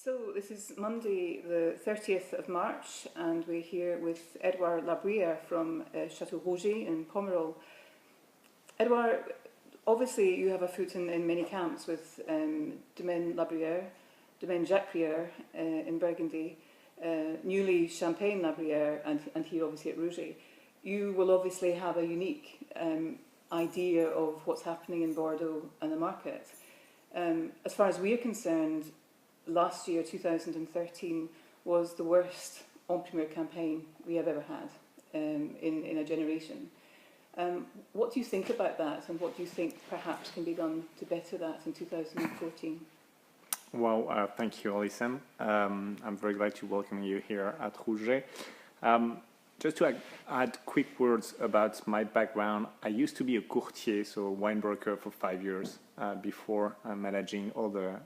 So this is Monday the 30th of March and we're here with Edouard Labruyère from Château Rouget in Pomerol. Edouard, obviously you have a foot in many camps with Domaine Labruyère, Domaine Jacques-Rieur in Burgundy, newly Champagne Labruyère and here obviously at Rouget. You will obviously have a unique idea of what's happening in Bordeaux and the market. As far as we're concerned, last year, 2013, was the worst en primeur campaign we have ever had in a generation. What do you think about that, and what do you think perhaps can be done to better that in 2014? Well, thank you, Alison. I'm very glad to welcome you here at Rouget. Just to add quick words about my background, I used to be a courtier, so a wine broker for 5 years before managing all the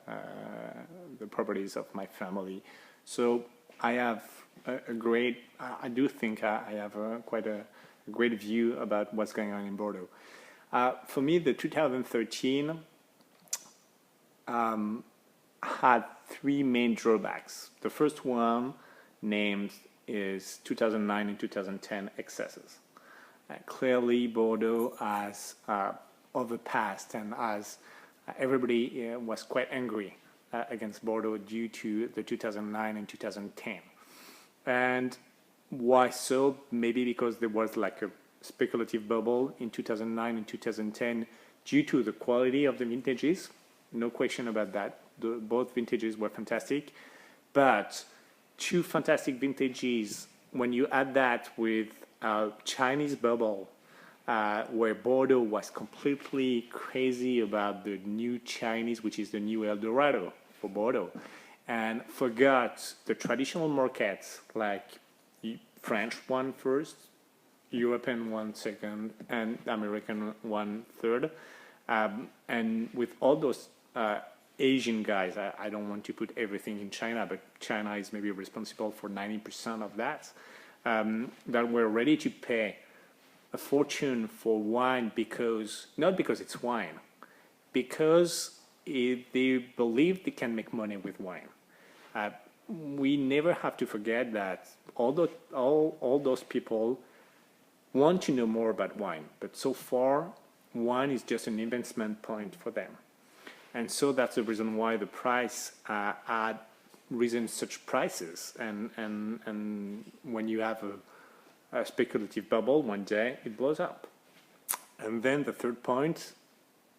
properties of my family. So I have I do think I have quite a great view about what's going on in Bordeaux. For me, the 2013 had three main drawbacks. The first one named is 2009 and 2010 excesses. Clearly, Bordeaux has overpassed, and as everybody was quite angry against Bordeaux due to the 2009 and 2010. And why so? Maybe because there was like a speculative bubble in 2009 and 2010 due to the quality of the vintages. No question about that. Both vintages were fantastic, but two fantastic vintages, when you add that with a Chinese bubble, where Bordeaux was completely crazy about the new Chinese, which is the new El Dorado for Bordeaux, and forgot the traditional markets like French one first, European one second, and American one third, and with all those Asian guys, I don't want to put everything in China, but China is maybe responsible for 90% of that, that were ready to pay a fortune for wine not because it's wine, because they believe they can make money with wine. We never have to forget that all those people want to know more about wine, but so far, wine is just an investment point for them. And so that's the reason why the price had risen such prices. And when you have a speculative bubble, one day it blows up. And then the third point,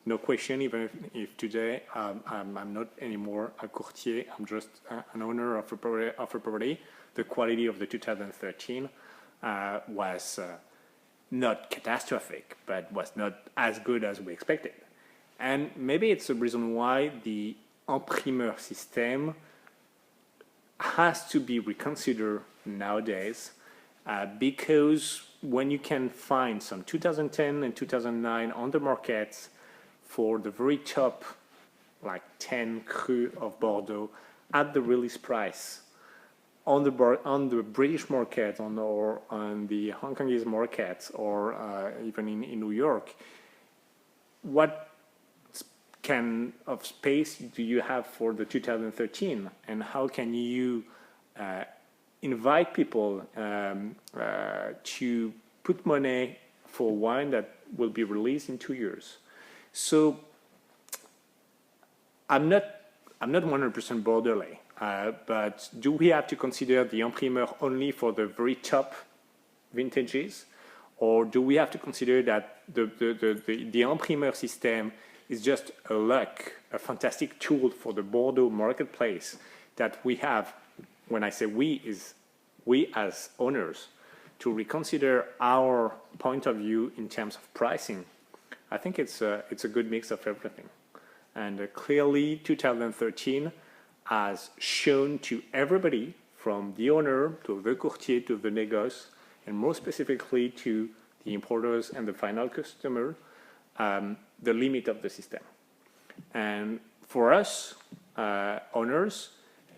no question, even if today I'm not anymore a courtier, I'm just an owner of a property, the quality of the 2013 was not catastrophic, but was not as good as we expected. And maybe it's the reason why the en primeur system has to be reconsidered nowadays, because when you can find some 2010 and 2009 on the market for the very top, like 10 cru of Bordeaux at the release price on the British market, or on the Hong Kongese market, or even in New York, what kind of space do you have for the 2013, and how can you invite people to put money for wine that will be released in 2 years? So I'm not 100% Bordelais, but do we have to consider the en primeur only for the very top vintages, or do we have to consider that the en primeur system is just a fantastic tool for the Bordeaux marketplace that we have? When I say we, is we as owners, to reconsider our point of view in terms of pricing. I think it's a good mix of everything. And clearly 2013 has shown to everybody, from the owner to the courtier to the négoce, and more specifically to the importers and the final customer, the limit of the system. And for us, owners,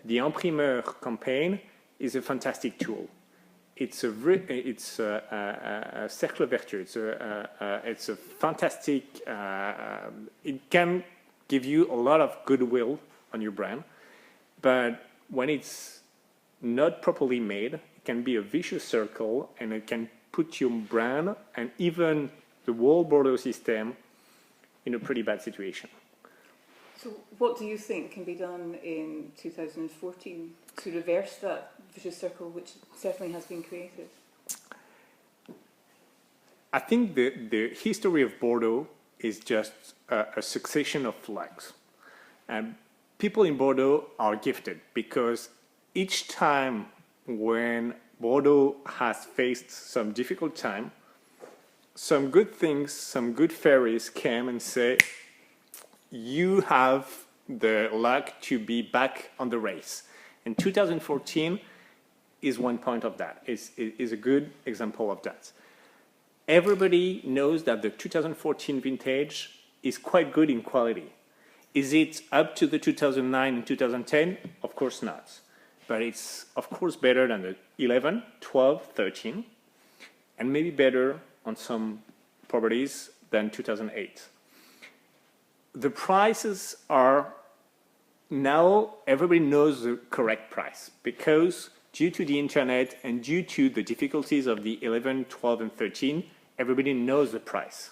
the en primeur campaign is a fantastic tool. It's a cercle vertueux. It's a fantastic. It can give you a lot of goodwill on your brand, but when it's not properly made, it can be a vicious circle, and it can put your brand and even the whole Bordeaux system in a pretty bad situation. So what do you think can be done in 2014 to reverse that vicious circle, which certainly has been created? I think the history of Bordeaux is just a succession of flags. And people in Bordeaux are gifted because each time when Bordeaux has faced some difficult time, some good things, some good fairies came and say, you have the luck to be back on the race. And 2014 is one point of that, is a good example of that. Everybody knows that the 2014 vintage is quite good in quality. Is it up to the 2009 and 2010? Of course not. But it's, of course, better than the 11, 12, 13, and maybe better on some properties than 2008. The prices are now, everybody knows the correct price because due to the internet and due to the difficulties of the 11, 12, and 13, everybody knows the price.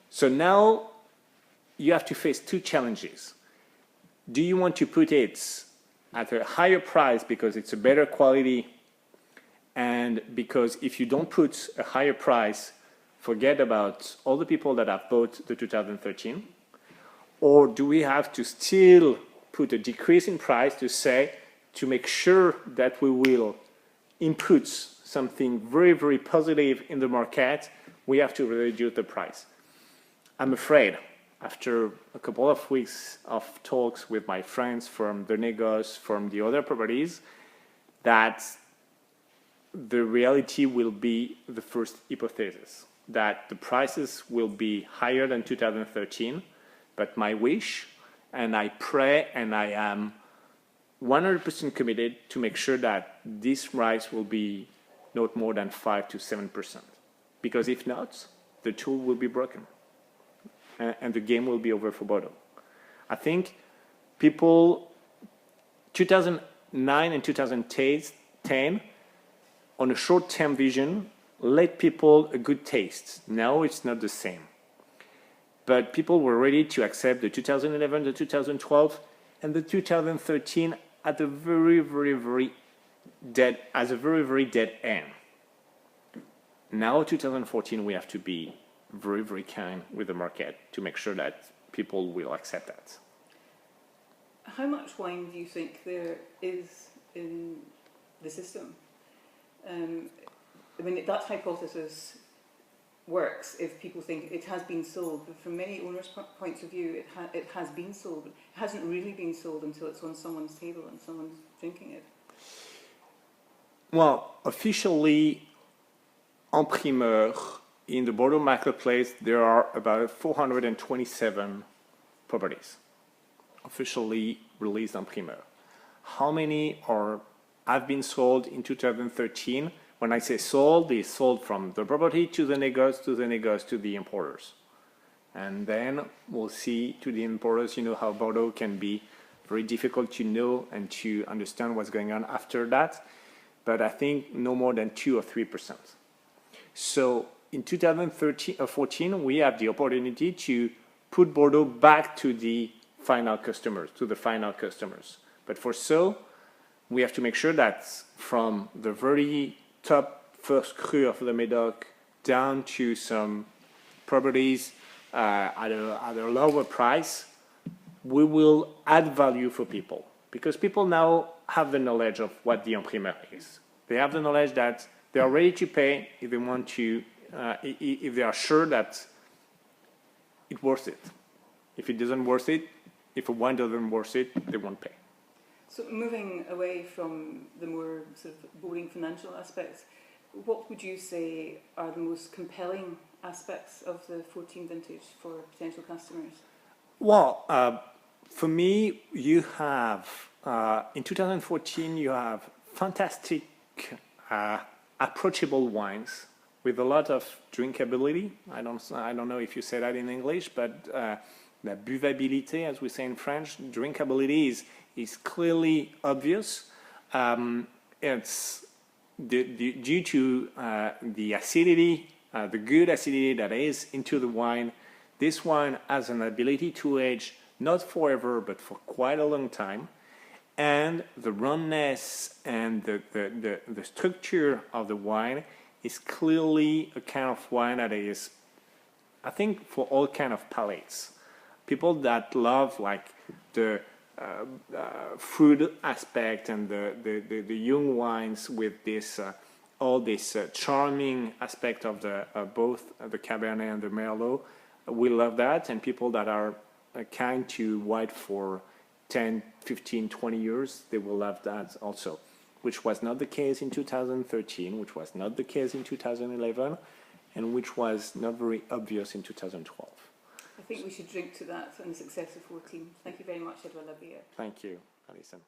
So now you have to face two challenges. Do you want to put it at a higher price because it's a better quality, and because if you don't put a higher price, forget about all the people that have bought the 2013? Or do we have to still put a decrease in price to make sure that we will input something very, very positive in the market, we have to reduce the price? I'm afraid, after a couple of weeks of talks with my friends from the Negos, from the other properties, that the reality will be the first hypothesis, that the prices will be higher than 2013, but my wish, and I pray, and I am 100% committed to make sure that this rise will be not more than 5 to 7%. Because if not, the tool will be broken, and the game will be over for Bordeaux. I think people, 2009 and 2010, on a short-term vision, let people a good taste. Now it's not the same. But people were ready to accept the 2011, the 2012, and the 2013 at a very, very, very dead, as a very, very dead end. Now 2014, we have to be very, very kind with the market to make sure that people will accept that. How much wine do you think there is in the system? I mean, that hypothesis works if people think it has been sold, but from many owners' points of view, it has been sold, but it hasn't really been sold until it's on someone's table and someone's drinking it. Well, officially, en primeur, in the Bordeaux marketplace, there are about 427 properties officially released en primeur. How many have been sold in 2013? When I say sold, they sold from the property to the negos, to the importers. And then we'll see to the importers, you know how Bordeaux can be very difficult to know and to understand what's going on after that. But I think no more than 2 or 3%. So in 2014, we have the opportunity to put Bordeaux back to the final customers, But for so, we have to make sure that from the very top first cru of the Médoc down to some properties at a lower price, we will add value for people. Because people now have the knowledge of what the en primeur is. They have the knowledge that they are ready to pay if they want to, if they are sure that it's worth it. If it doesn't worth it, if a wine doesn't worth it, they won't pay. So moving away from the more sort of boring financial aspects, what would you say are the most compelling aspects of the 14 vintage for potential customers? Well, for me, you have, in 2014, you have fantastic, approachable wines with a lot of drinkability. I don't know if you say that in English, but La buvabilité, as we say in French, drinkability is clearly obvious. It's due to the acidity, the good acidity that is into the wine. This wine has an ability to age not forever, but for quite a long time. And the roundness and the structure of the wine is clearly a kind of wine that is, I think, for all kind of palates. People that love like the fruit aspect and the young wines with this all this charming aspect of the both the Cabernet and the Merlot, we love that. And people that are kind to white for 10, 15, 20 years, they will love that also, which was not the case in 2013, which was not the case in 2011, and which was not very obvious in 2012. I think we should drink to that and the success of 14. Thank you very much, Edouard Labruyère. Thank you, Alison.